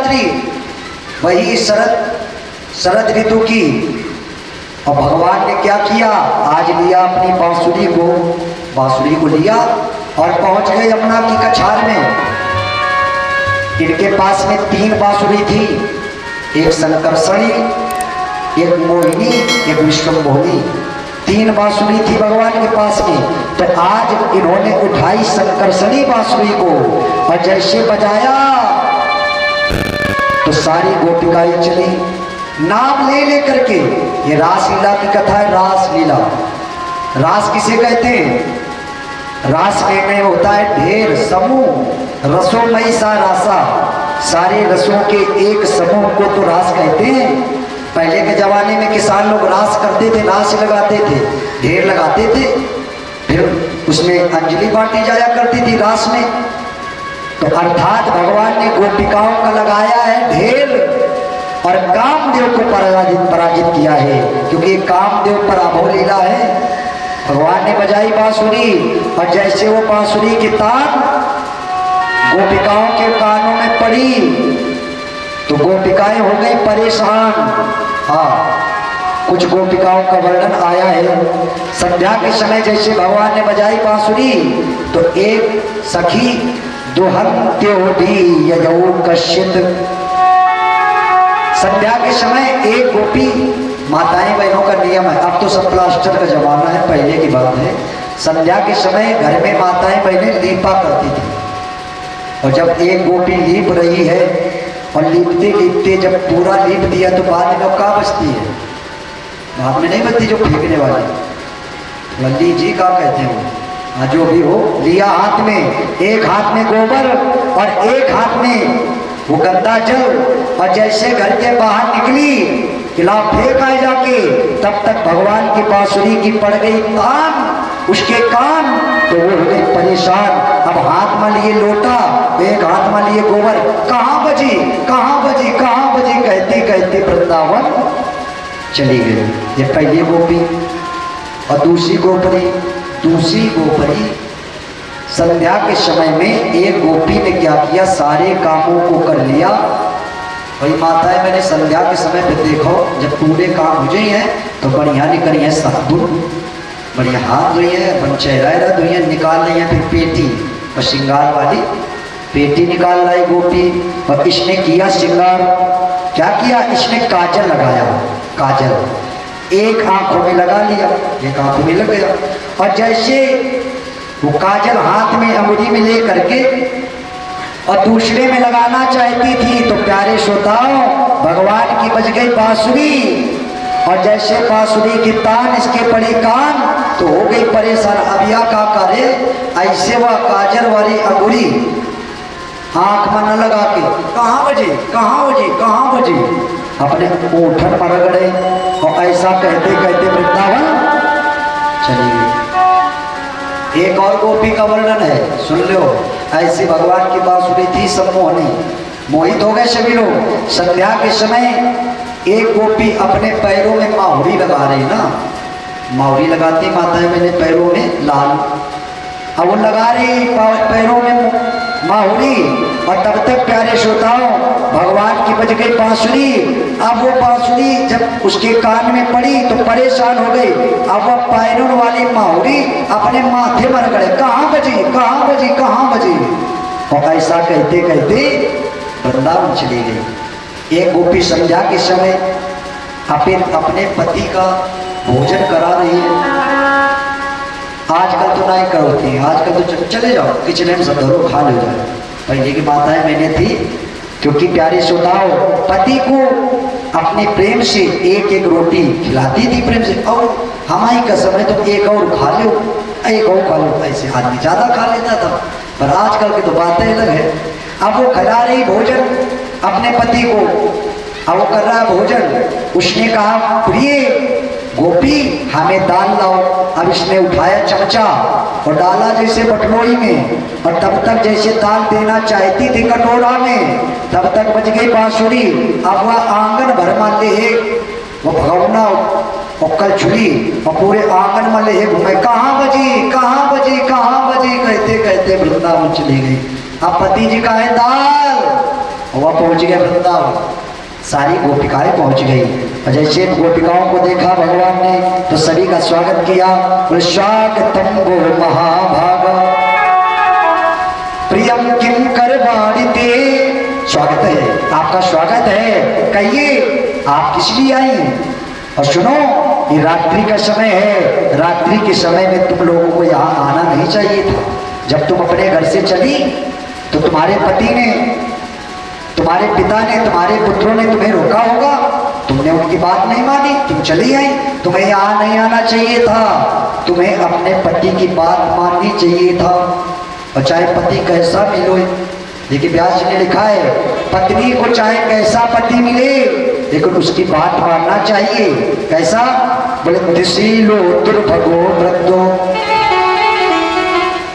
रात्रि, वही शरद ऋतु की। और भगवान ने क्या किया, आज लिया अपनी बांसुरी को लिया और पहुंच गए यमुना की कछार में। इनके पास में 3 बांसुरी थी, एक संकर्षणी, एक मोहिनी, एक विश्वम्भोनी। 3 बांसुरी थी भगवान के पास में। तो आज इन्होंने उठाई संकर्षणी बांसुरी को और जैसे बजाया तो सारी गोपिकाएं चली नाम ले लेकर के। ये रासलीला की कथा है। रासलीला, रास किसे कहते हैं? रास में होता है ढेर, समूह, रसोमयी सा रासा, सारे रसों के एक समूह को तो रास कहते हैं। पहले के जमाने में किसान लोग रास करते थे, रास लगाते थे, ढेर लगाते थे, फिर उसमें अंजलि बांटी जाया करती थी रास में। तो अर्थात भगवान ने गोपिकाओं का लगाया है ढेर और कामदेव को पराजित किया है, क्योंकि कामदेव पराभव लीला है। भगवान ने बजाई बांसुरी और जैसे वो बांसुरी की तान गोपिकाओं के कानों में पड़ी तो गोपिकाएं हो गई परेशान। हाँ, कुछ गोपिकाओं का वर्णन आया है। संध्या के समय जैसे भगवान ने बजाई बांसुरी तो एक सखी दुहत्योडी ययौ कश्यत। संध्या के समय एक गोपी, माताएं बहनों का नियम है, अब तो सब प्लास्टर का जमाना है, पहले की बात है। संध्या के समय घर में माताएं बहनें लीपा करती थी और जब एक गोपी लीप रही है और लीपते लीपते जब पूरा लीप दिया तो बाद में क्या बचती है? बाद में नहीं बचती जो फेंकने वाली वल्ली जी का कहते हैं। जो भी हो, लिया हाथ में, एक हाथ में गोबर और एक हाथ में वो गंदा जल और जैसे घर के बाहर निकली किला फेंक आए जाके, तब तक भगवान की बांसुरी की पड़ गई तान उसके कान, तो वो हो गई परेशान। अब हाथ में लिए लोटा, एक हाथ में लिए गोबर, कहाँ बजी कहाँ बजी कहाँ बजी कहते कहते वृंदावन चली गई। ये पहली गोपी और दूसरी गोपरी संध्या के समय में एक गोपी ने क्या किया, सारे कामों को कर लिया। वही माताएं मैंने संध्या के समय पे देखो, जब पूरे काम हो जाए हैं तो बढ़िया निकली है साबुन, बढ़िया हाथ धोई है, चेहरा धोई है, निकाल रही है फिर पेटी और श्रृंगार वाली पेटी निकाल लाई गोपी। और इसने किया श्रृंगार, क्या किया, इसने काजल लगाया। काजल एक आंखों में लगा लिया, एक आंखों में लग गया और जैसे वो काजल हाथ में अंगुली में ले करके और दूसरे में लगाना चाहती थी तो प्यारे श्रोताओं भगवान की बज गई बांसुरी और जैसे बांसुरी की तान इसके पड़ी कान तो हो गई परेशान। अब या का करे, ऐसे वह काजल वाली अंगुली आंख में न लगा के कहाँ बजे कहाँ बजे कहाँ बजे अपने ओठन पर रगड़े और ऐसा कहते कहते वृंदावन चली गई। एक और गोपी का वर्णन है, सुन लो। ऐसी भगवान की बांसुरी थी, सब मोहित हो गए सभी लोग। संध्या के समय एक गोपी अपने पैरों में माहुरी लगा रही ना, माहुरी लगाती माताएं मैंने पैरों में लाल, अब वो लगा रही पैरों में माहुरी और तब तक प्यारे श्रोताओं भगवान की बज गई बांसुरी। अब वो बांसुरी जब उसके कान में पड़ी तो परेशान हो गई। अब वो पैरों वाली माहुरी अपने माथे पर गए, कहाँ बजी कहाँ बजी कहाँ बजी, और ऐसा कहते कहते वृंदावन चली गई। एक गोपी संध्या के समय अपने पति का भोजन करा रही है। आजकल तो नहीं करती, आजकल तो चले जाओ किचन में सब धरो खा लो जाए। पहले की माताएं मैंने थी, क्योंकि प्यारे श्रोताओं पति को अपने प्रेम से एक एक रोटी खिलाती थी प्रेम से, और हमारी कसम है तो एक और खा लो, एक और खा लो। ऐसे आदमी ज़्यादा खा लेता था, पर आजकल की तो बातें अलग है। अब वो खिला रही भोजन अपने पति को, अब वो कर रहा है भोजन। उसने कहा प्रिय गोपी हमें दाल लाओ। अब इसने उठाया चमचा और डाला जैसे बटलोई में, और तब तक जैसे दाल देना चाहती थी कटोरा में, तब तक बज गई बांसुरी। अब वह आंगन भर मान ले वो भगवना और कलछुली और पूरे आंगन में ले घूमे, कहाँ बजी कहाँ बजी कहाँ बजी कहते कहते वृंदावन चली गई। अब पति जी का है दाल वह पहुंच गया वृंदावन, सारी गोपिकाएं पहुंच गई। और जैसे गोपिकाओं को देखा भगवान ने तो सभी का स्वागत किया। स्वागतम गो महाभागा प्रियम किम करवाणि ते, स्वागत है, आपका स्वागत है, कहिए आप किस लिए आई। और सुनो, ये रात्रि का समय है, रात्रि के समय में तुम लोगों को यहाँ आना नहीं चाहिए था। जब तुम अपने घर से चली तो तुम्हारे पति ने, तुम्हारे पिता ने, तुम्हारे पुत्रों ने तुम्हें रोका होगा, तुमने उनकी बात नहीं मानी, तुम चली आई। तुम्हें यहाँ नहीं आना चाहिए था, तुम्हें अपने पति की बात माननी चाहिए था। और चाहे पति कैसा मिलो, देखिए व्यास जी ने लिखा है, पत्नी को चाहे कैसा पति मिले लेकिन उसकी बात मानना चाहिए। कैसा? बोले दुशीलो दुर्भगो वृद्धो,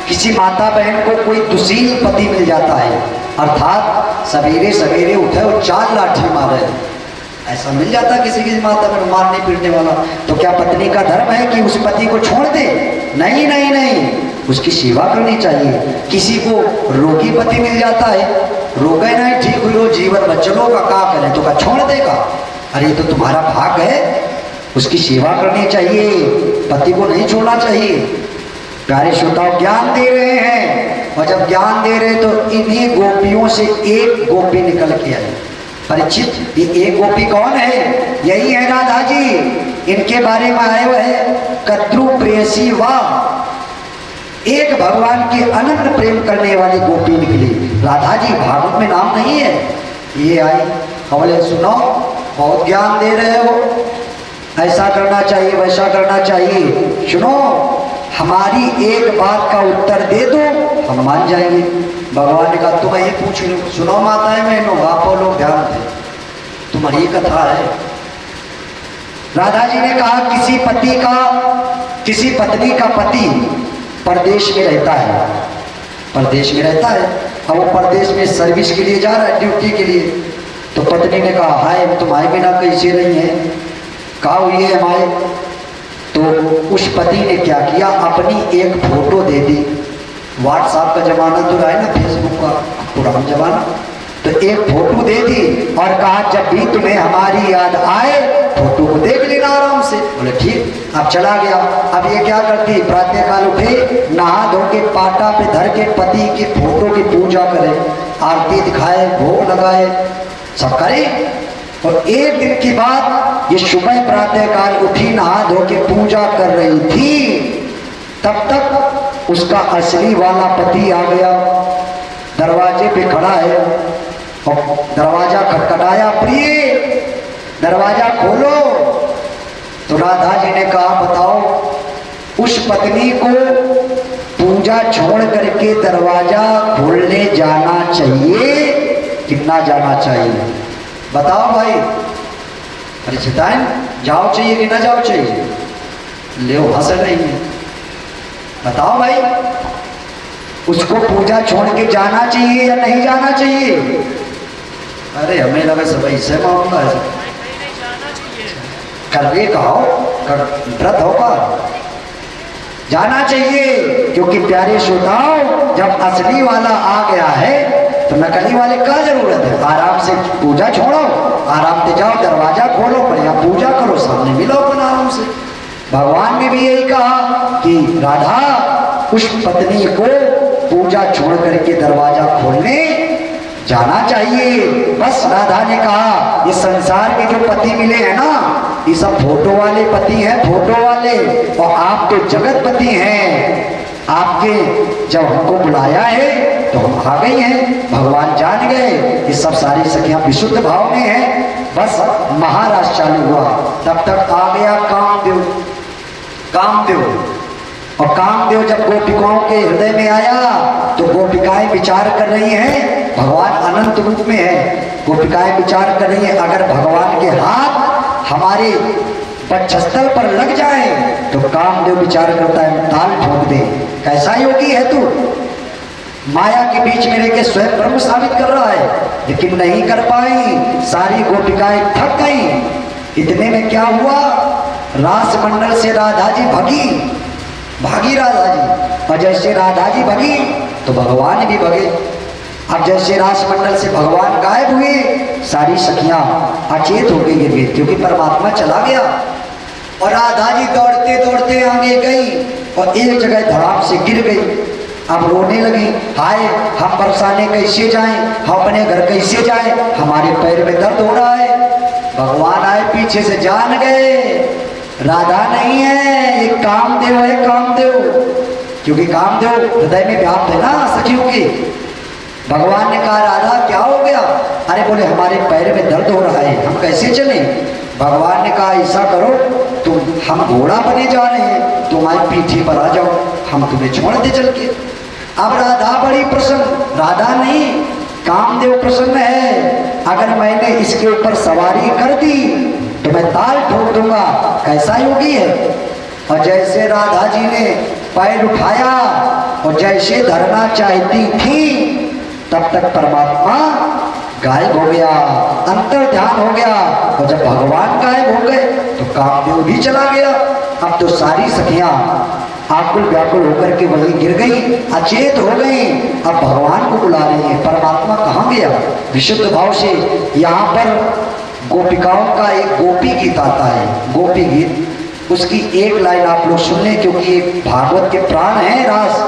किसी माता बहन को कोई दुशील पति मिल जाता है, अर्थात सवेरे सवेरे उठे और 4 लाठी मारे, ऐसा मिल जाता है किसी की माता बहन मारने पीटने वाला। तो क्या पत्नी का धर्म है कि उस पति को छोड़ दे? नहीं नहीं नहीं, उसकी सेवा करनी चाहिए। किसी को रोगी पति मिल जाता है, रोगे नहीं, ठीक हुई, जीवन में चलो का क्या करें, तो क्या छोड़ देगा? अरे तो तुम्हारा भाग है, उसकी सेवा करनी चाहिए, पति को नहीं छोड़ना चाहिए। प्यारे श्रोताओं, ज्ञान दे रहे हैं, और जब ज्ञान दे रहे तो इन्हीं गोपियों से एक गोपी निकल के आई। परीक्षित, ये एक गोपी कौन है? यही है राधा जी, इनके बारे में आए हुए हैं कद्रु प्रेयसी वाह, एक भगवान के अनंत प्रेम करने वाली गोपी निकली। राधा जी भागवत में नाम नहीं है, ये आई, बोले सुनो, बहुत ज्ञान दे रहे हो, ऐसा करना चाहिए, वैसा करना चाहिए, सुनो हमारी एक बात का उत्तर दे दो, हम मान जाएंगे। भगवान ने कहा तुम ये पूछ लो, सुनो माताएं बहनों, आप लोग ध्यान दे, तुम्हारी कथा है। राधा जी ने कहा किसी पत्नी का पति परदेश में रहता है, परदेश में रहता है, अब वो परदेश में सर्विस के लिए जा रहा है, ड्यूटी के लिए। तो पत्नी ने कहा हाय तुम आए बिना कैसे रही हैं, कहा हुई है हमारे। तो उस पति ने क्या किया, अपनी एक फोटो दे दी। व्हाट्सएप का जमाना तो रहा है ना, फेसबुक का पुराना जमाना, तो एक फोटो दे दी और कहा जब भी तुम्हें हमारी याद आए फोटो को देख लेना आराम से। बोले ठीक। अब चला गया। अब ये क्या करती, प्रातःकाल उठे, नहा धो के पाटा पे धर के पति की फोटो की पूजा करे, आरती दिखाए, भोग लगाए, सब करे। और एक दिन की बात, ये सुबह प्रातःकाल उठी, नहा धो के पूजा कर रही थी, तब तक उसका असली वाला पति आ गया, दरवाजे पे खड़ा है और दरवाजा खटखटाया, प्रिय दरवाजा खोलो। तो राधा जी ने कहा बताओ उस पत्नी को पूजा छोड़ करके दरवाजा खोलने जाना चाहिए कि ना जाना चाहिए? बताओ भाई। अरे चिताएं, जाओ चाहिए कि ना जाओ चाहिए? ले हंस रही है, बताओ भाई, उसको पूजा छोड़ के जाना चाहिए या नहीं जाना चाहिए? अरे हमें लगा सब ऐसे मामला है, करने का हो, व्रत होगा, जाना चाहिए। क्योंकि प्यारे श्रोताओं, जब असली वाला आ गया है तो नकली वाले का जरूरत है? आराम से पूजा छोड़ो, आराम से जाओ, दरवाजा खोलो, बढ़िया पूजा करो, सामने मिलो अपन आराम से। भगवान ने भी यही कहा कि राधा उस पत्नी को पूजा छोड़ करके दरवाजा खोलने जाना चाहिए। बस राधा ने कहा ये संसार के जो पति मिले हैं ना, ये सब फोटो वाले पति हैं, फोटो वाले, और आप तो जगत पति हैं। आपके जब हमको बुलाया है तो हम आ गए हैं, भगवान जान गए, ये सब सारी सखियां विशुद्ध भाव में हैं। बस महाराज चालू हुआ, तब तक आ गया कामदेव। कामदेव और कामदेव जब गोपिकाओं के हृदय में आया तो गोपिकाएं विचार कर रही हैं, भगवान अनंत रूप में है, गोपिकाएं विचार कर रही हैं अगर भगवान के हाथ हमारे वक्षस्थल पर लग जाए तो कामदेव विचार करता है ताल ठोक दे, कैसा योगी है तू, माया के बीच में रहकर स्वयं ब्रह्म साबित कर रहा है, लेकिन नहीं कर पाई। सारी गोपिकाएं थक गई। इतने में क्या हुआ, रास मंडल से राधा जी भागी राधा जी, और जैसे राधा जी भगी तो भगवान भी भगे। अब जैसे रासमंडल से भगवान गायब हुए, सारी सखियां अचेत होके गिर गई क्योंकि परमात्मा चला गया। और राधा जी दौड़ते दौड़ते आगे गई और एक जगह धड़ाम से गिर गई। अब रोने लगी, हाय हम बरसाने कैसे जाएं, हम अपने घर कैसे जाएं, हमारे पैर में दर्द हो रहा है। भगवान आए पीछे से, जान गए राधा नहीं है, ये कामदेव है, कामदेव। क्योंकि कामदेव हृदय में व्याप्त है ना सखियों के। भगवान ने कहा राधा क्या हो गया? अरे बोले हमारे पैर में दर्द हो रहा है, हम कैसे चले? भगवान ने कहा ऐसा करो, तुम हम घोड़ा बने जा रहे हैं, तुम्हारी पीठी पर आ जाओ, हम तुम्हें छोड़ दे चल के। अब राधा बड़ी प्रसन्न, राधा नहीं कामदेव प्रसन्न है, अगर मैंने इसके ऊपर सवारी कर दी तो मैं ताल ठोक दूंगा। कैसा योगी है। और जैसे राधा जी ने पैर उठाया और जैसे धरना चाहती थी, तब तक परमात्मा गायब हो गया, अंतर ध्यान हो गया। और जब भगवान गायब हो गए तो कामदेव भी चला गया। अब तो सारी सखियां आकुल व्याकुल होकर के वहीं गिर गई, अचेत हो गई। अब भगवान को बुला रही है, परमात्मा कहाँ गया? विशुद्ध भाव से यहाँ पर गोपिकाओं का एक गोपी गीत आता है, गोपी गीत। उसकी एक लाइन आप लोग सुन लें क्योंकि एक भागवत के प्राण है, रास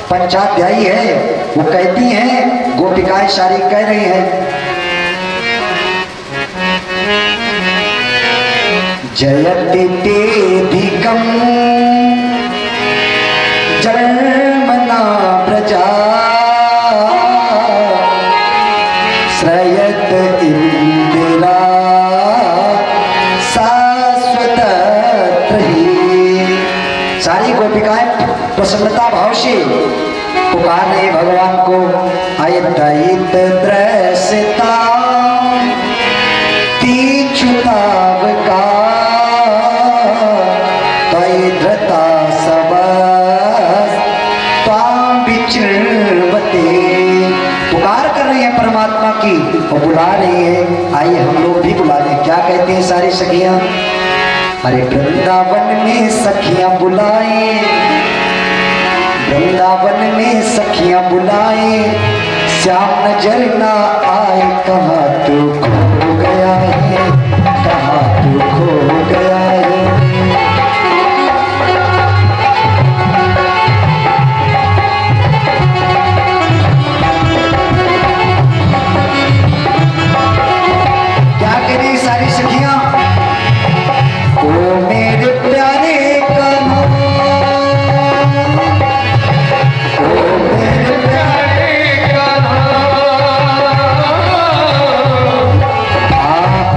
पंचाध्यायी है। वो कहती हैं, गोपिकाएं सारी कह रही हैं, जयति तेधिकं जन्मना प्रजा श्रयत इंदिरा शाश्वत ही। सारी गोपिकाएं प्रसन्नता भाव से पुकार रहे भगवान को। अयत दृश्यता तीक्षुताव का धृता सब ताम विचरवते। पुकार कर रही है परमात्मा की और बुला रही है। आइए हम लोग भी बुला लें। क्या कहते हैं सारी सखियां? अरे वृंदावन में सखियां बुलाए, वृंदावन में सखियां बुलाए, श्याम नजर ना आए, कहाँ तू खो गया है, कहाँ तू खो गया है। क्या कह रही सारी सखियां? ओ मेरे प्यारे कान्हा, ओ मेरे प्यारे कान्हा,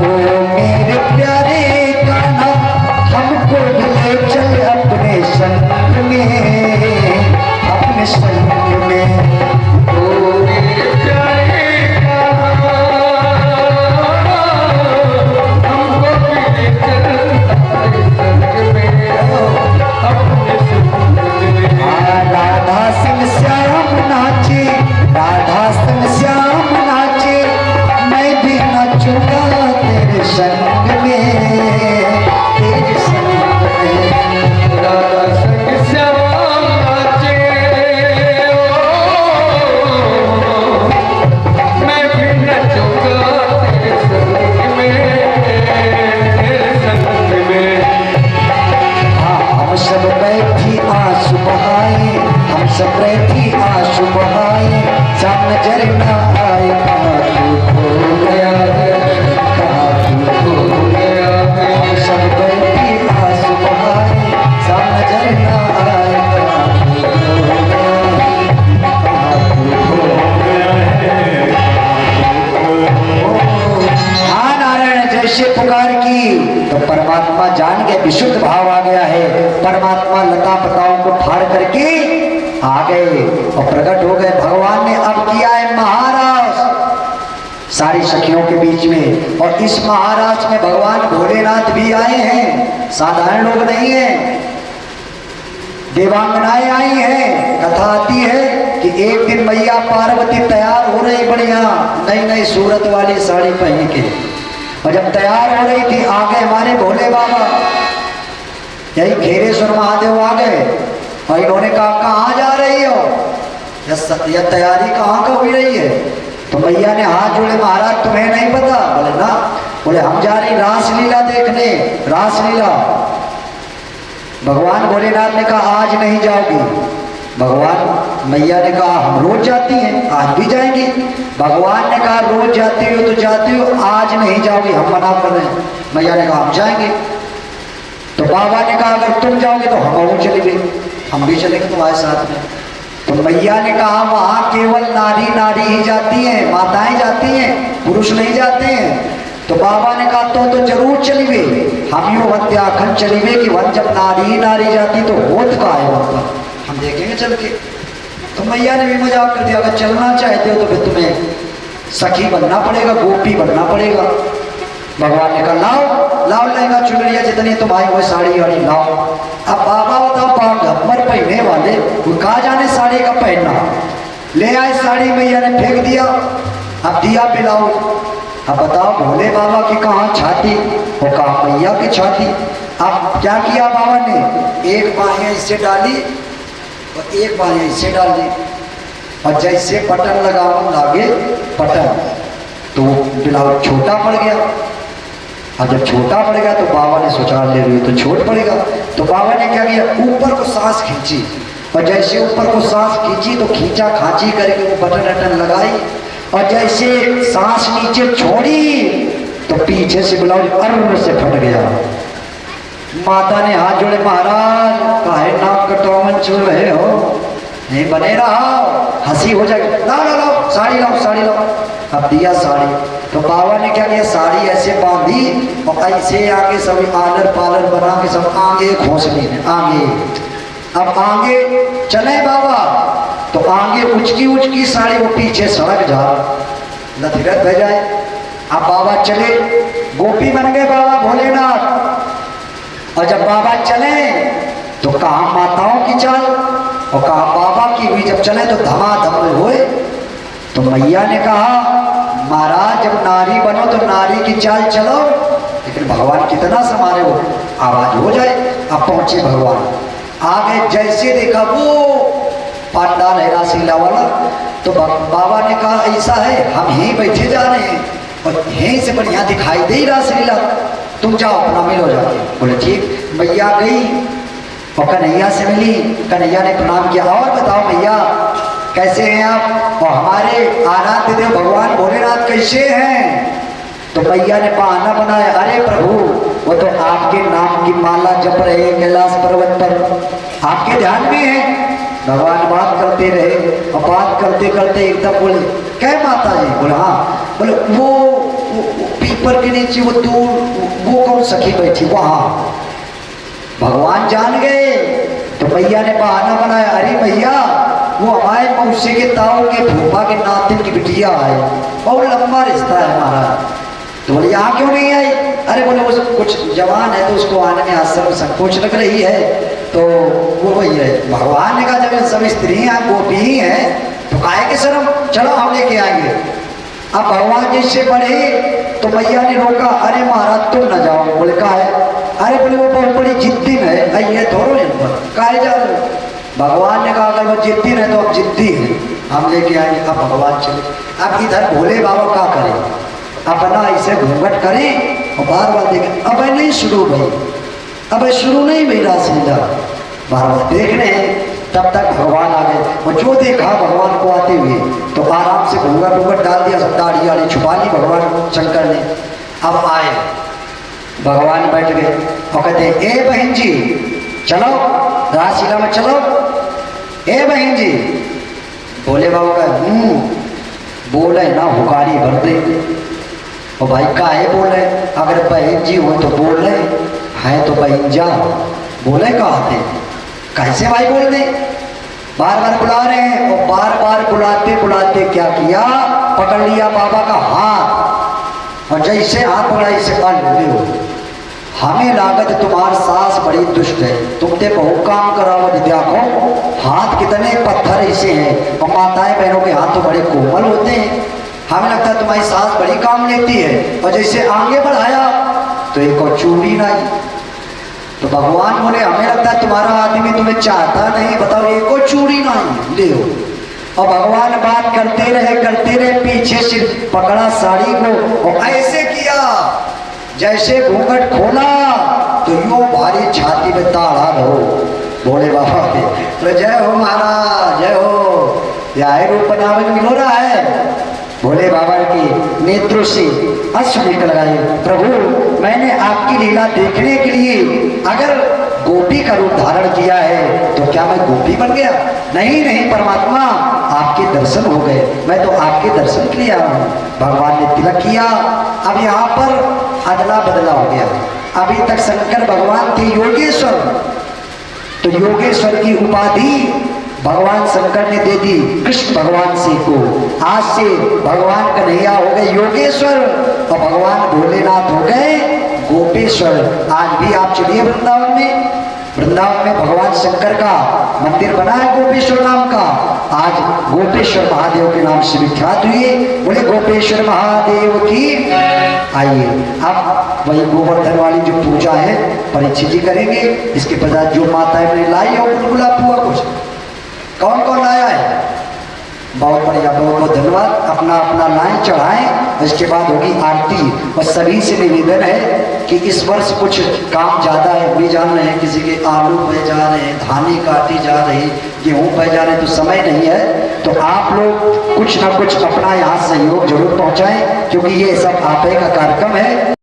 ओ मेरे प्यारे कान्हा, हमको ले चल अपने संग में, अपने संग में। ओ मेरे प्यारे कान्हा, हमको ले चल अपने संग में, अपने संग में। राधा संग श्याम नाचे, राधा संग श्याम नाचे, मैं भी नाचूंगा तेरे संग में, तेरे संग में। राधा संग श्याम नाचे, मैं भी नाचूंगा तेरे संग में, तेरे संग में। हाँ हम सब बैठी आंसू बहाए, हम सब बैठी आंसू बहाए, श्याम नजर ना आए, कहाँ तू खो गया है, कहाँ तू खो गया है। हम सब बैठी आंसू बहाए, श्याम नजर ना आए, कहाँ तू खो गया है, कहाँ तू खो गया है। हाँ नारायण जैसे पुकार की तो परमात्मा जान के विशुद्ध भाव आ गया है। परमात्मा लता पताओं को फाड़ करके आ गए और प्रकट हो गए। भगवान ने अब किया है महाराज सारी सखियों के बीच में। और इस महाराज में भगवान भोलेनाथ भी आए हैं, साधारण लोग नहीं है, देवांगनाएं आई हैं। कथा आती है कि एक दिन मैया पार्वती तैयार हो रही बढ़िया नई नई सूरत वाली साड़ी पहन के, और जब तैयार हो रही थी आगे हमारे भोले बाबा यही खेरेश्वर महादेव आ गए और इन्होंने कहा कहाँ जा रही हो? या तैयारी कहाँ का हुई रही है? तो मैया ने हाथ जोड़े, महाराज तुम्हें नहीं पता? बोले ना। बोले हम जा रही रासलीला देखने, रासलीला। भगवान भोलेनाथ ने कहा आज नहीं जाओगी। भगवान मैया ने कहा हम रोज जाती हैं, आज भी जाएंगी। भगवान ने कहा रोज जाती हो तो जाती हो, आज नहीं जाओगी, हम मना कर रहे हैं। मैया ने कहा हम जाएंगे। तो बाबा ने कहा अगर तुम जाओगे तो हम चले गए, हम भी चलेंगे तुम्हारे साथ में। तो मैया ने कहा वहां केवल नारी नारी ही जाती हैं, माताएं जाती हैं, पुरुष नहीं जाते हैं। तो बाबा ने कहा तो जरूर चलिए, हम यू वत्याखंड चलिए कि वन जब नारी नारी जाती तो होत का है वहां, हम देखेंगे चल के। तो मैया ने भी मजाक कर दिया, अगर चलना चाहते हो तो फिर तुम्हें सखी बनना पड़ेगा, गोपी बनना पड़ेगा। भगवान ने कहा लाओ लाओ लहंगा चुनरिया जितनी तुम आई वो साड़ी वाड़ी लाओ। अब बाबा बताओ गब्बर पहने वाले वो कहा जाने साड़ी का पहनना, ले आए साड़ी, मैया ने फेंक दिया। अब दिया पिलाओ, अब बताओ भोले बाबा की कहाँ छाती, वो कहा मैया की छाती। अब क्या किया बाबा ने, एक बाहें इससे डाली और एक बाहें इससे डाल दी, और जैसे बटन लगाओ लागे बटन, तो ब्लाउज छोटा पड़ गया। और जब छोटा पड़ गया तो बाबा ने सोचा ले रही तो छोट पड़ेगा। तो बाबा ने क्या किया, ऊपर को सांस खींची, और जैसे ऊपर को सांस खींची तो खींचा खांची करके वो बटन वटन लगाई, और जैसे सांस नीचे छोड़ी तो पीछे से ब्लाउज अर्र से फट गया। माता ने हाथ जोड़े, महाराज काहे नाक कटवावन चल रहे हो, नहीं बने रहा, हंसी हो जाएगी, लाओ लाओ लाओ साड़ी लाओ साड़ी लाओ। अब दिया साड़ी, तो बाबा ने क्या किया, साड़ी ऐसे बांधी और ऐसे आगे सभी आलर पालर बना के सब आगे खोसली में आगे। अब आगे चले बाबा, तो आगे उचकी उचकी साड़ी, वो पीछे सड़क जा लथरत बह जाए। अब बाबा चले, गोपी बन गए बाबा भोलेनाथ। और जब बाबा चले तो कहा माताओं की चाल और कहा बाबा की भी, जब चले तो धमाधम हुए। तो मैया ने कहा महाराज जब नारी बनो तो नारी की चाल चलो, लेकिन भगवान कितना समारे वो आवाज हो जाए। अब पहुंचे भगवान, आगे जैसे देखा वो पांडाल है रासलीला वाला, तो बाबा ने कहा ऐसा है हम यहीं बैठे जा रहे हैं और यहीं से बढ़िया दिखाई दे रासलीला, तुम जाओ अपना मिलो जाके। बोले ठीक। मैया गई और कन्हैया से मिली, कन्हैया ने प्रणाम किया, और बताओ मैया कैसे हैं आप, और हमारे आराध्य देव भगवान भोलेनाथ कैसे हैं। तो मैया ने बहाना बनाया, अरे प्रभु वो तो आपके नाम की माला जप रहे हैं कैलाश पर्वत पर, आपके ध्यान में है। भगवान बात करते रहे और बात करते करते एकदम बोले क्या माता जी, बोले हाँ। बोले वो पीपर के नीचे वो दूर वो कौन सखी बैठी वहाँ। भगवान जान गए। तो मैया ने बहाना बनाया, अरे भैया वो हमारे मौसी के ताऊ के फूफा के नातिन की बिटिया है, बहुत लंबा रिश्ता है हमारा। तो बोले यहाँ क्यों नहीं आई। अरे बोले वो कुछ जवान है तो उसको आने में आश्रम संकोच लग रही है, तो वो वही है। भगवान ने कहा जब सब स्त्री हैं गोपी ही हैं तो काहे के शर्म, चलो हम लेके आएंगे। अब भगवान जैसे बढ़े तो मैया ने रोका, अरे महाराज तुम न जाओ। बोले कहा है, अरे बोले वो बहुत बड़ी जिद्दी है, ये थोड़ो इन पर काहे जा रहे हो। भगवान ने कहा अगर वो जिद्दी है तो अब जिद्दी है, हम लेके आएंगे। अब भगवान चले। अब इधर भोले बाबा क्या करें, अपना ऐसे घूंघट करें और बार बार देखें, अब नहीं शुरू भाई, अब शुरू नहीं भाई रासलीला, बार बार देख रहे हैं। तब तक भगवान आ गए और जो देखा भगवान को आते हुए तो आराम से घूंघट घूंघट डाल दिया, सब दाढ़ी वाली छुपा ली भगवान शंकर ने। अब आए भगवान बैठ गए और कहते ए बहन जी चलो रासलीला में चलो, ए बहन जी। बोले बाबा का बोले ना हुकारी भर दे। और भाई काहे बोले, अगर बहन जी हो तो बोल रहे है तो बहन जा, बोले कहा थे कैसे भाई बोल दे। बार बार बुला रहे हैं और बार बार बुलाते बुलाते क्या किया, पकड़ लिया बाबा का हाथ और जैसे हाथ पकड़ा इसे कान हो। हमें लागत तुम्हार सास बड़ी दुष्ट है, तुमने बहुत काम करावत, देखो हाथ कितने पत्थर ऐसे हैं और माताएं बहनों के हाथ तो बड़े कोमल होते हैं। हमें लगता है तुम्हारी सास बड़ी काम लेती है, और जैसे आगे बढ़ाया तो एक और चूड़ी नहीं। तो भगवान बोले हमें लगता है तुम्हारा आदमी तुम्हें चाहता नहीं, बताओ एक और चूड़ी नहीं ले हो। और भगवान बात करते रहे, पीछे से पकड़ा साड़ी को और ऐसे किया जैसे घूंघट खोला तो यूं भारी छाती में ताड़ा धरो भोले बाबा के। तो जय हो महाराज, जय हो। यह रूप नामक मिलो रहा है। भोले बाबा के नेत्रों से अश्रु निकल आए। प्रभु, मैंने आपकी लीला देखने के लिए अगर गोपी का रूप धारण किया है तो क्या मैं गोपी बन गया? नहीं नहीं परमात्मा, आपके दर्शन हो गए, मैं तो आपके दर्शन के लिए आया हूँ। भगवान ने तिलक किया। अब यहाँ पर अदला बदला हो गया। अभी तक शंकर भगवान थे योगेश्वर, तो योगेश्वर की उपाधि भगवान शंकर ने दे दी कृष्ण भगवान से को। आज से भगवान कन्हैया हो गए योगेश्वर और भगवान भोलेनाथ हो गए गोपेश्वर। आज भी आप चलिए वृंदावन में भगवान शंकर का मंदिर बना है गोपेश्वर नाम का। आज गोपेश्वर महादेव के नाम से विख्यात हुए। बोले गोपेश्वर महादेव की। आइए अब वही गोवर्धन वाली जो पूजा है परीक्षित जी करेंगे। इसके पश्चात जो माताएं ने लाई है गुलगुला पुआ कुछ कौन कौन लाया है? बहुत बढ़िया, बहुत बहुत धन्यवाद। अपना अपना लाइन चढ़ाएं। इसके बाद होगी आरती। और सभी से निवेदन है कि इस वर्ष कुछ काम ज़्यादा है, भी जान रहे हैं, किसी के आलू पे जा रहे हैं, धानी काटी जा रही, गेहूँ पे जा रहे हैं, तो समय नहीं है। तो आप लोग कुछ ना कुछ अपना यहाँ सहयोग जरूर पहुँचाएं, क्योंकि ये सब आप का कार्यक्रम है।